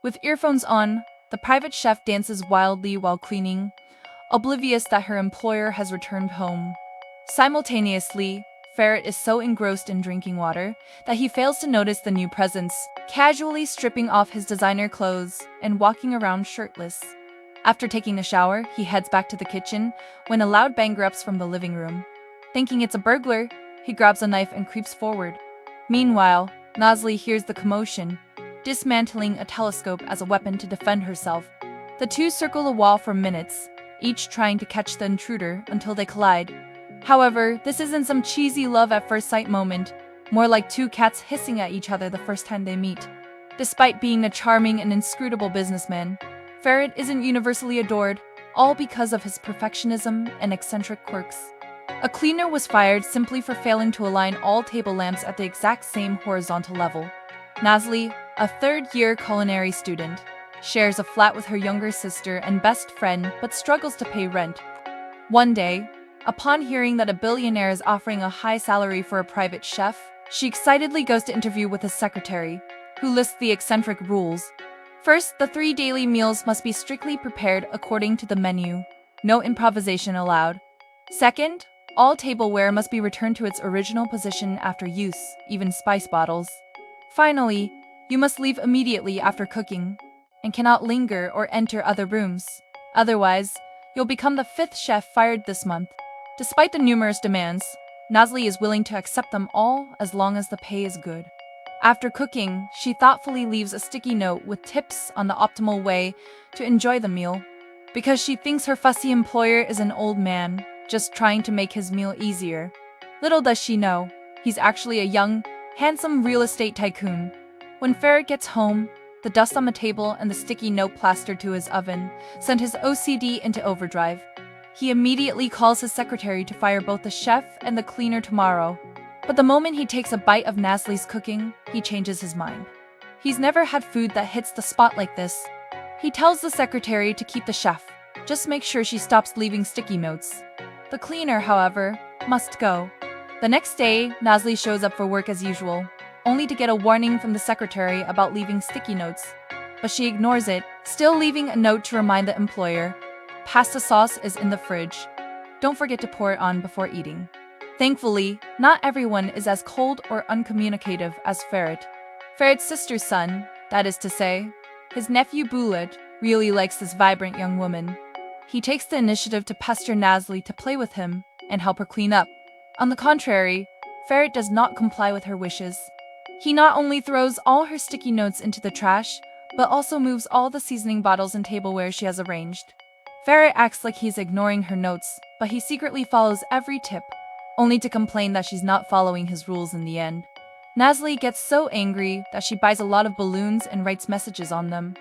With earphones on, the private chef dances wildly while cleaning, oblivious that her employer has returned home. Simultaneously, Ferit is so engrossed in drinking water that he fails to notice the new presence, casually stripping off his designer clothes and walking around shirtless. After taking a shower, he heads back to the kitchen when a loud bang erupts from the living room. Thinking it's a burglar, he grabs a knife and creeps forward. Meanwhile, Nazli hears the commotion, dismantling a telescope as a weapon to defend herself. The two circle the wall for minutes, each trying to catch the intruder until they collide. However, this isn't some cheesy love at first sight moment, more like two cats hissing at each other the first time they meet. Despite being a charming and inscrutable businessman, Ferit isn't universally adored, all because of his perfectionism and eccentric quirks. A cleaner was fired simply for failing to align all table lamps at the exact same horizontal level. Nazli, a third-year culinary student, shares a flat with her younger sister and best friend but struggles to pay rent. One day, upon hearing that a billionaire is offering a high salary for a private chef, she excitedly goes to interview with his secretary, who lists the eccentric rules. First, the 3 daily meals must be strictly prepared according to the menu. No improvisation allowed. Second, all tableware must be returned to its original position after use, even spice bottles. Finally, you must leave immediately after cooking, and cannot linger or enter other rooms. Otherwise, you'll become the 5th chef fired this month. Despite the numerous demands, Nazli is willing to accept them all as long as the pay is good. After cooking, she thoughtfully leaves a sticky note with tips on the optimal way to enjoy the meal. Because she thinks her fussy employer is an old man, just trying to make his meal easier. Little does she know, he's actually a young, handsome real estate tycoon. When Ferit gets home, the dust on the table and the sticky note plastered to his oven sent his OCD into overdrive. He immediately calls his secretary to fire both the chef and the cleaner tomorrow. But the moment he takes a bite of Nazli's cooking, he changes his mind. He's never had food that hits the spot like this. He tells the secretary to keep the chef. Just make sure she stops leaving sticky notes. The cleaner, however, must go. The next day, Nazli shows up for work as usual, only to get a warning from the secretary about leaving sticky notes. But she ignores it, still leaving a note to remind the employer. Pasta sauce is in the fridge. Don't forget to pour it on before eating. Thankfully, not everyone is as cold or uncommunicative as Ferit. Ferit's sister's son, that is to say, his nephew Bulut, really likes this vibrant young woman. He takes the initiative to pester Nazli to play with him and help her clean up. On the contrary, Ferit does not comply with her wishes. He not only throws all her sticky notes into the trash, but also moves all the seasoning bottles and tableware she has arranged. Ferit acts like he's ignoring her notes, but he secretly follows every tip, only to complain that she's not following his rules in the end. Nazli gets so angry that she buys a lot of balloons and writes messages on them.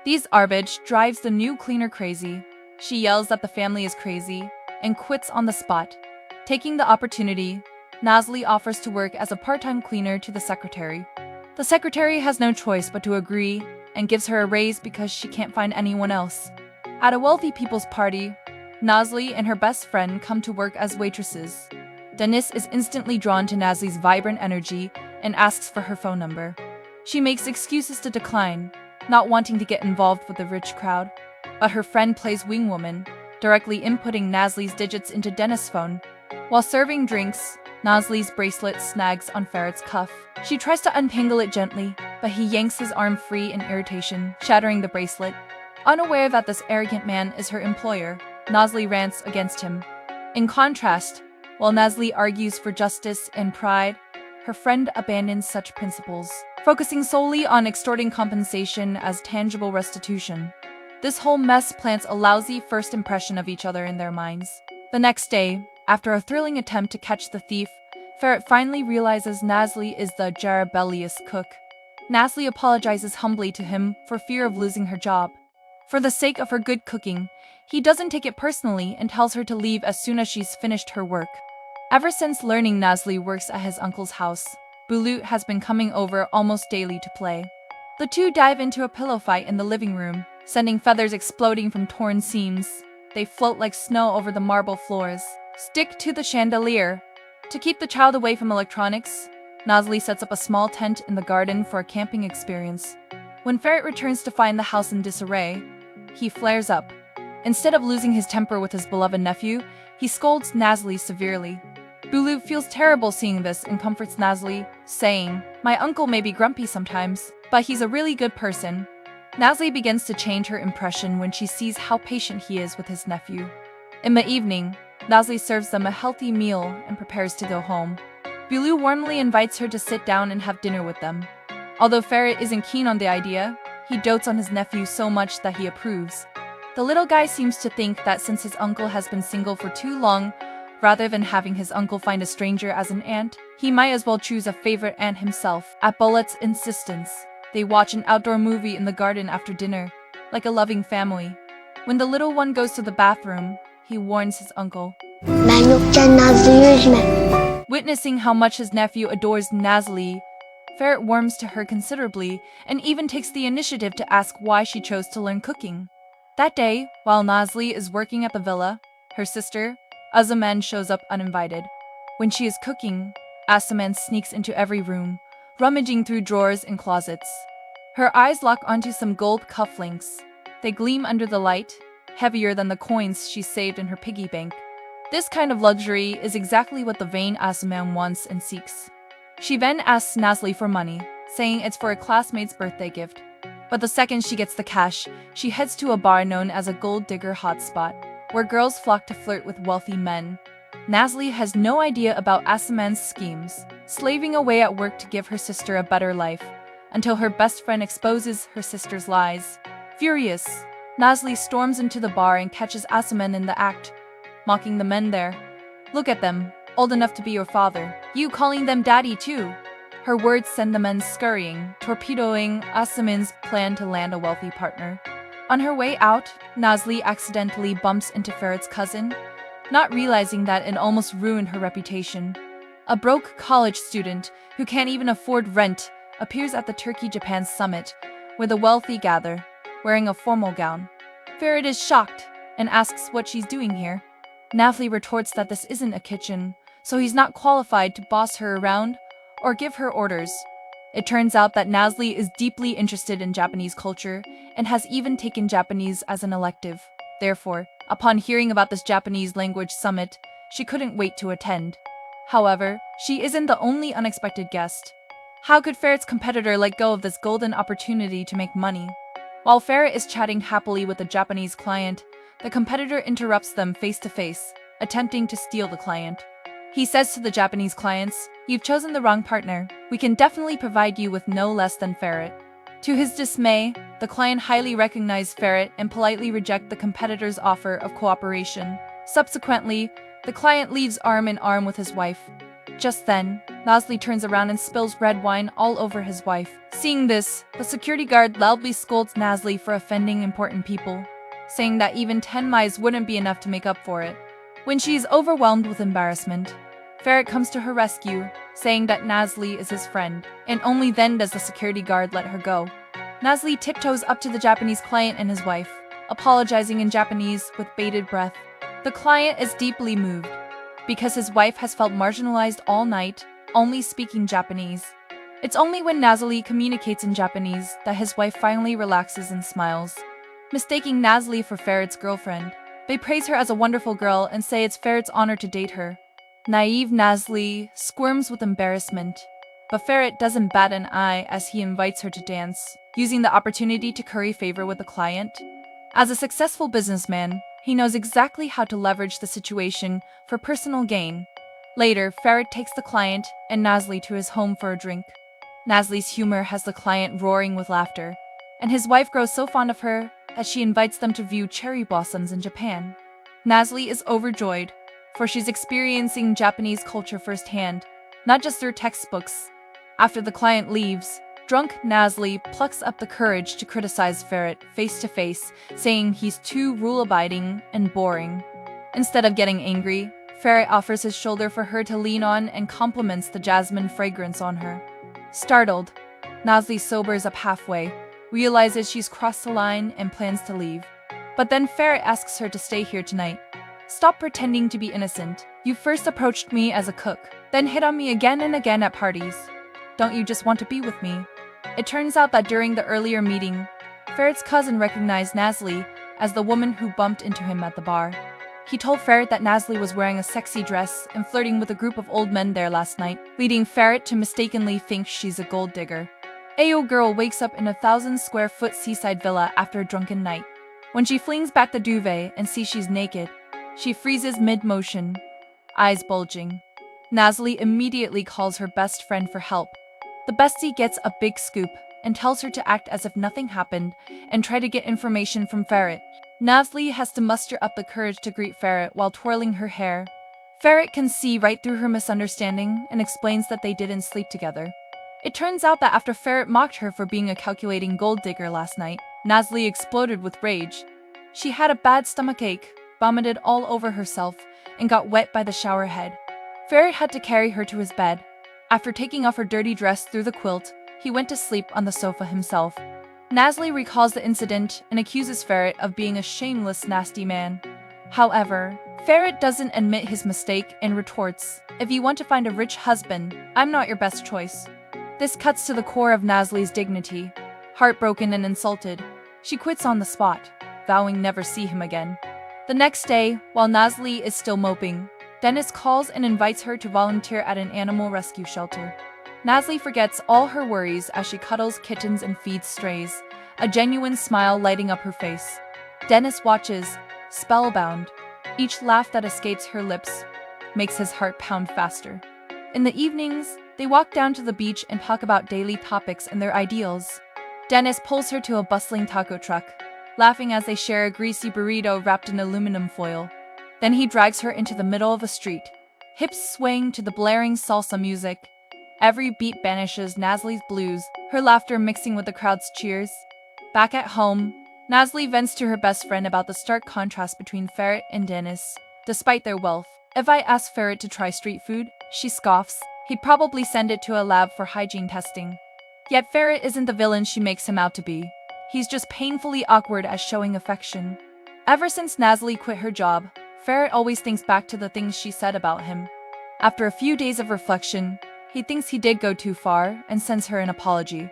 These garbage drives the new cleaner crazy. She yells that the family is crazy and quits on the spot. Taking the opportunity, Nazli offers to work as a part-time cleaner to the secretary. The secretary has no choice but to agree and gives her a raise because she can't find anyone else. At a wealthy people's party, Nazli and her best friend come to work as waitresses. Dennis is instantly drawn to Nazli's vibrant energy and asks for her phone number. She makes excuses to decline, not wanting to get involved with the rich crowd. But her friend plays wingwoman, directly inputting Nazli's digits into Dennis' phone. While serving drinks, Nazli's bracelet snags on Ferit's cuff. She tries to untangle it gently, but he yanks his arm free in irritation, shattering the bracelet. Unaware that this arrogant man is her employer, Nazli rants against him. In contrast, while Nazli argues for justice and pride, her friend abandons such principles, focusing solely on extorting compensation as tangible restitution. This whole mess plants a lousy first impression of each other in their minds. The next day, after a thrilling attempt to catch the thief, Ferit finally realizes Nazli is the jarabellious cook. Nazli apologizes humbly to him for fear of losing her job. For the sake of her good cooking, he doesn't take it personally and tells her to leave as soon as she's finished her work. Ever since learning Nazli works at his uncle's house, Bulut has been coming over almost daily to play. The two dive into a pillow fight in the living room, sending feathers exploding from torn seams. They float like snow over the marble floors. Stick to the chandelier. To keep the child away from electronics, Nazli sets up a small tent in the garden for a camping experience. When Ferit returns to find the house in disarray, he flares up. Instead of losing his temper with his beloved nephew, he scolds Nazli severely. Bulu feels terrible seeing this and comforts Nazli, saying, "My uncle may be grumpy sometimes, but he's a really good person." Nazli begins to change her impression when she sees how patient he is with his nephew. In the evening, Nazli serves them a healthy meal and prepares to go home. Bulu warmly invites her to sit down and have dinner with them. Although Ferit isn't keen on the idea, he dotes on his nephew so much that he approves. The little guy seems to think that since his uncle has been single for too long, rather than having his uncle find a stranger as an aunt, he might as well choose a favorite aunt himself. At Bullet's insistence, they watch an outdoor movie in the garden after dinner, like a loving family. When the little one goes to the bathroom, he warns his uncle. Witnessing how much his nephew adores Nazli, Ferit warms to her considerably and even takes the initiative to ask why she chose to learn cooking. That day, while Nazli is working at the villa, her sister, Azaman, shows up uninvited. When she is cooking, Azaman sneaks into every room, rummaging through drawers and closets. Her eyes lock onto some gold cufflinks. They gleam under the light, heavier than the coins she saved in her piggy bank. This kind of luxury is exactly what the vain Azaman wants and seeks. She then asks Nazli for money, saying it's for a classmate's birthday gift. But the second she gets the cash, she heads to a bar known as a gold digger hotspot, where girls flock to flirt with wealthy men. Nazli has no idea about Asaman's schemes, slaving away at work to give her sister a better life, until her best friend exposes her sister's lies. Furious, Nazli storms into the bar and catches Asaman in the act, mocking the men there. "Look at them, old enough to be your father. You calling them daddy too?" Her words send the men scurrying, torpedoing Asaman's plan to land a wealthy partner. On her way out, Nazli accidentally bumps into Ferit's cousin, not realizing that it almost ruined her reputation. A broke college student who can't even afford rent appears at the Turkey-Japan summit, where the wealthy gather, wearing a formal gown. Ferit is shocked and asks what she's doing here. Nazli retorts that this isn't a kitchen, so he's not qualified to boss her around or give her orders. It turns out that Nazli is deeply interested in Japanese culture and has even taken Japanese as an elective. Therefore, upon hearing about this Japanese language summit, she couldn't wait to attend. However, she isn't the only unexpected guest. How could Ferit's competitor let go of this golden opportunity to make money? While Ferit is chatting happily with a Japanese client, the competitor interrupts them face to face, attempting to steal the client. He says to the Japanese clients, "You've chosen the wrong partner. We can definitely provide you with no less than Ferit." To his dismay, the client highly recognized Ferit and politely reject the competitor's offer of cooperation. Subsequently, the client leaves arm in arm with his wife. Just then, Nazli turns around and spills red wine all over his wife. Seeing this, the security guard loudly scolds Nazli for offending important people, saying that even 10 mice wouldn't be enough to make up for it. When she is overwhelmed with embarrassment, Ferit comes to her rescue, saying that Nazli is his friend, and only then does the security guard let her go. Nazli tiptoes up to the Japanese client and his wife, apologizing in Japanese with bated breath. The client is deeply moved, because his wife has felt marginalized all night, only speaking Japanese. It's only when Nazli communicates in Japanese that his wife finally relaxes and smiles. Mistaking Nazli for Ferit's girlfriend, they praise her as a wonderful girl and say it's Ferit's honor to date her. Naive Nazli squirms with embarrassment, but Ferit doesn't bat an eye as he invites her to dance, using the opportunity to curry favor with the client. As a successful businessman, he knows exactly how to leverage the situation for personal gain. Later, Ferit takes the client and Nazli to his home for a drink. Nazli's humor has the client roaring with laughter, and his wife grows so fond of her that she invites them to view cherry blossoms in Japan. Nazli is overjoyed, for she's experiencing Japanese culture firsthand, not just through textbooks. After the client leaves, drunk Nazli plucks up the courage to criticize Ferit face to face, saying he's too rule-abiding and boring. Instead of getting angry, Ferit offers his shoulder for her to lean on and compliments the jasmine fragrance on her. Startled, Nazli sobers up halfway, realizes she's crossed the line and plans to leave. But then Ferit asks her to stay here tonight. "Stop pretending to be innocent. You first approached me as a cook, then hit on me again and again at parties. Don't you just want to be with me?" It turns out that during the earlier meeting, Ferit's cousin recognized Nazli as the woman who bumped into him at the bar. He told Ferit that Nazli was wearing a sexy dress and flirting with a group of old men there last night, leading Ferit to mistakenly think she's a gold digger. Ayo girl wakes up in a 1,000-square-foot seaside villa after a drunken night. When she flings back the duvet and sees she's naked, she freezes mid-motion, eyes bulging. Nazli immediately calls her best friend for help. The bestie gets a big scoop and tells her to act as if nothing happened and try to get information from Ferit. Nazli has to muster up the courage to greet Ferit while twirling her hair. Ferit can see right through her misunderstanding and explains that they didn't sleep together. It turns out that after Ferit mocked her for being a calculating gold digger last night, Nazli exploded with rage. She had a bad stomachache, vomited all over herself, and got wet by the shower head. Ferit had to carry her to his bed. After taking off her dirty dress through the quilt, he went to sleep on the sofa himself. Nazli recalls the incident and accuses Ferit of being a shameless, nasty man. However, Ferit doesn't admit his mistake and retorts, "If you want to find a rich husband, I'm not your best choice." This cuts to the core of Nazli's dignity. Heartbroken and insulted, she quits on the spot, vowing never see him again. The next day, while Nazli is still moping, Dennis calls and invites her to volunteer at an animal rescue shelter. Nazli forgets all her worries as she cuddles kittens and feeds strays, a genuine smile lighting up her face. Dennis watches, spellbound. Each laugh that escapes her lips makes his heart pound faster. In the evenings, they walk down to the beach and talk about daily topics and their ideals. Dennis pulls her to a bustling taco truck, laughing as they share a greasy burrito wrapped in aluminum foil. Then he drags her into the middle of a street, hips swaying to the blaring salsa music. Every beat banishes Nazli's blues, her laughter mixing with the crowd's cheers. Back at home, Nazli vents to her best friend about the stark contrast between Ferit and Dennis. Despite their wealth, if I ask Ferit to try street food, she scoffs. He'd probably send it to a lab for hygiene testing. Yet Ferit isn't the villain she makes him out to be. He's just painfully awkward at showing affection. Ever since Nazli quit her job, Ferit always thinks back to the things she said about him. After a few days of reflection, he thinks he did go too far and sends her an apology.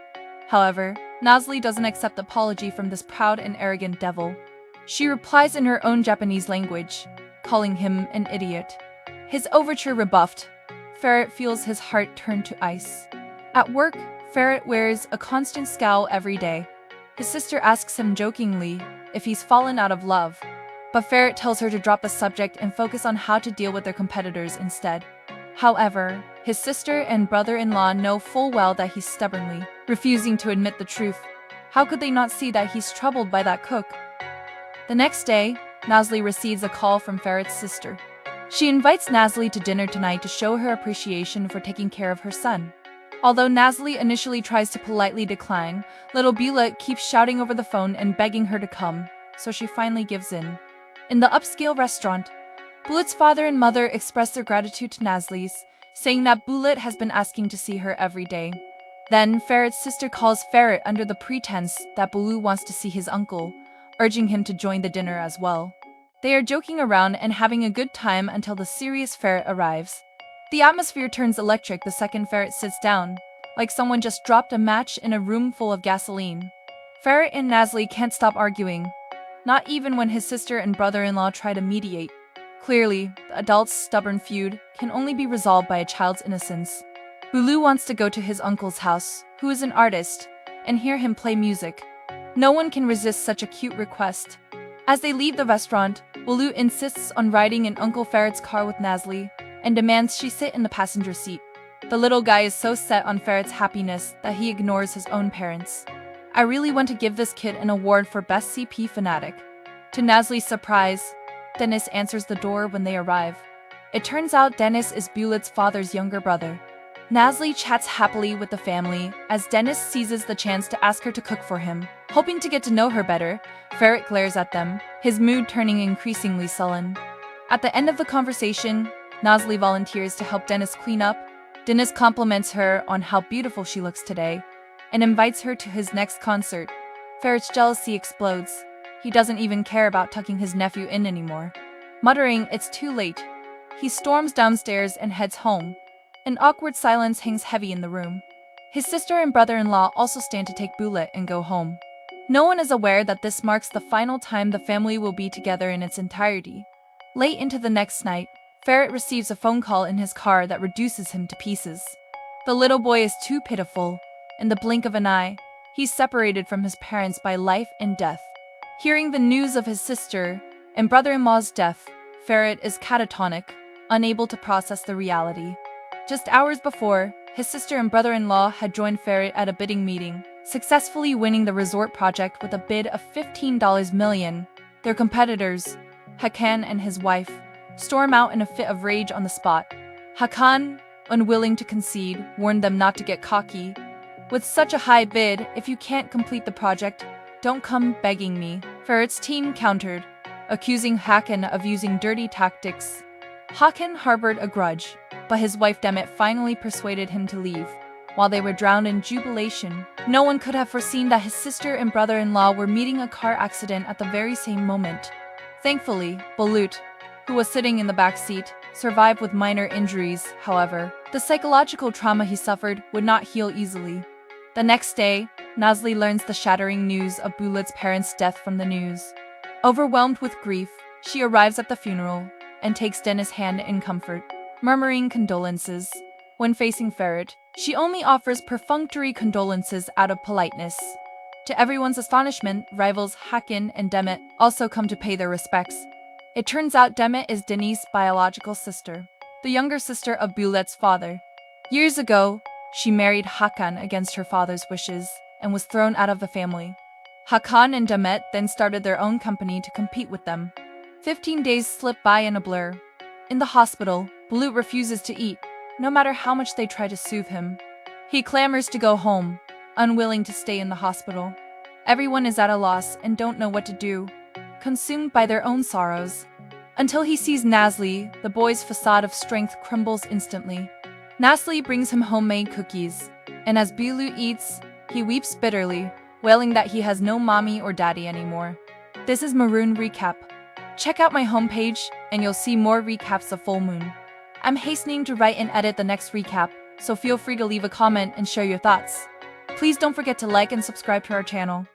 However, Nazli doesn't accept the apology from this proud and arrogant devil. She replies in her own Japanese language, calling him an idiot. His overture rebuffed, Ferit feels his heart turn to ice. At work, Ferit wears a constant scowl every day. His sister asks him jokingly if he's fallen out of love, but Ferit tells her to drop the subject and focus on how to deal with their competitors instead. However, his sister and brother-in-law know full well that he's stubbornly refusing to admit the truth. How could they not see that he's troubled by that cook? The next day, Nazli receives a call from Ferit's sister. She invites Nazli to dinner tonight to show her appreciation for taking care of her son. Although Nazli initially tries to politely decline, little Bula keeps shouting over the phone and begging her to come, so she finally gives in. In the upscale restaurant, Bulet's father and mother express their gratitude to Nazli's, saying that Bulet has been asking to see her every day. Then, Ferit's sister calls Ferit under the pretense that Bulu wants to see his uncle, urging him to join the dinner as well. They are joking around and having a good time until the serious Ferit arrives. The atmosphere turns electric the second Ferit sits down, like someone just dropped a match in a room full of gasoline. Ferit and Nazli can't stop arguing, not even when his sister and brother-in-law try to mediate. Clearly, the adult's stubborn feud can only be resolved by a child's innocence. Bulu wants to go to his uncle's house, who is an artist, and hear him play music. No one can resist such a cute request. As they leave the restaurant, Bulu insists on riding in Uncle Ferit's car with Nazli and demands she sit in the passenger seat. The little guy is so set on Ferit's happiness that he ignores his own parents. I really want to give this kid an award for Best CP Fanatic. To Nazli's surprise, Dennis answers the door when they arrive. It turns out Dennis is Bulet's father's younger brother. Nazli chats happily with the family as Dennis seizes the chance to ask her to cook for him. Hoping to get to know her better, Ferit glares at them, his mood turning increasingly sullen. At the end of the conversation, Nazli volunteers to help Dennis clean up. Dennis compliments her on how beautiful she looks today and invites her to his next concert. Ferit's jealousy explodes. He doesn't even care about tucking his nephew in anymore. Muttering it's too late, he storms downstairs and heads home. An awkward silence hangs heavy in the room. His sister and brother-in-law also stand to take Bulut and go home. No one is aware that this marks the final time the family will be together in its entirety. Late into the next night, Ferit receives a phone call in his car that reduces him to pieces. The little boy is too pitiful. In the blink of an eye, he's separated from his parents by life and death. Hearing the news of his sister and brother-in-law's death, Ferit is catatonic, unable to process the reality. Just hours before, his sister and brother-in-law had joined Ferit at a bidding meeting, successfully winning the resort project with a bid of $15 million. Their competitors, Hakan and his wife, storm out in a fit of rage on the spot. Hakan, unwilling to concede, warned them not to get cocky. With such a high bid, if you can't complete the project, don't come begging me. Ferit's team countered, accusing Hakan of using dirty tactics. Hakan harbored a grudge, but his wife Demet finally persuaded him to leave. While they were drowned in jubilation, no one could have foreseen that his sister and brother-in-law were meeting a car accident at the very same moment. Thankfully, Bulut, who was sitting in the back seat, survived with minor injuries. However, the psychological trauma he suffered would not heal easily. The next day, Nazli learns the shattering news of Bulut's parents' death from the news. Overwhelmed with grief, she arrives at the funeral and takes Dennis' hand in comfort, murmuring condolences. When facing Ferit, she only offers perfunctory condolences out of politeness. To everyone's astonishment, rivals Hakan and Demet also come to pay their respects. It turns out Demet is Denis' biological sister, the younger sister of Bulut's father. Years ago, she married Hakan against her father's wishes and was thrown out of the family. Hakan and Demet then started their own company to compete with them. 15 days slip by in a blur. In the hospital, Bulut refuses to eat, no matter how much they try to soothe him. He clamors to go home, unwilling to stay in the hospital. Everyone is at a loss and don't know what to do, consumed by their own sorrows. Until he sees Nazli, the boy's facade of strength crumbles instantly. Nazli brings him homemade cookies, and as Bulut eats, he weeps bitterly, wailing that he has no mommy or daddy anymore. This is Maroon Recap. Check out my homepage, and you'll see more recaps of Full Moon. I'm hastening to write and edit the next recap, so feel free to leave a comment and share your thoughts. Please don't forget to like and subscribe to our channel.